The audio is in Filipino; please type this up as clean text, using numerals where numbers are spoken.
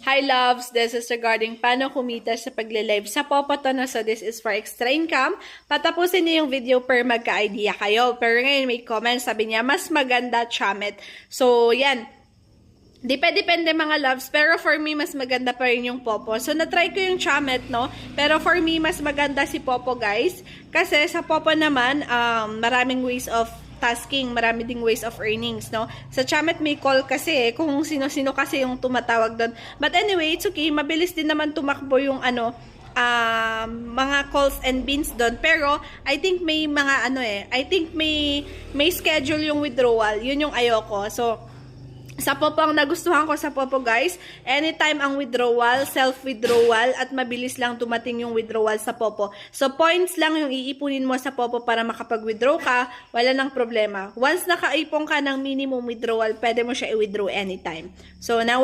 Hi loves, this is regarding paano kumita sa pagle-live sa Popo to na. So this is for extra income. Patapusin niyo yung video per magka-idea kayo. Pero ngayon may comment, sabi niya, mas maganda Chamet. So yan, depende mga loves, pero for me, mas maganda pa rin yung Popo. So, na-try ko yung Chamet, no? Pero for me, mas maganda si Popo, guys. Kasi sa Popo naman, maraming ways of tasking, marami ding ways of earnings, no? Sa Chamet may call kasi, kung sino-sino kasi yung tumatawag doon. But anyway, it's okay. Mabilis din naman tumakbo yung mga calls and beans doon. Pero, I think may mga I think may schedule yung withdrawal. Yun yung ayoko. So, sa Popo, ang nagustuhan ko sa Popo, guys, anytime ang withdrawal, self-withdrawal, at mabilis lang dumating yung withdrawal sa Popo. So, points lang yung iipunin mo sa Popo para makapag-withdraw ka, wala nang problema. Once nakaipon ka ng minimum withdrawal, pwede mo siya i-withdraw anytime. So, now,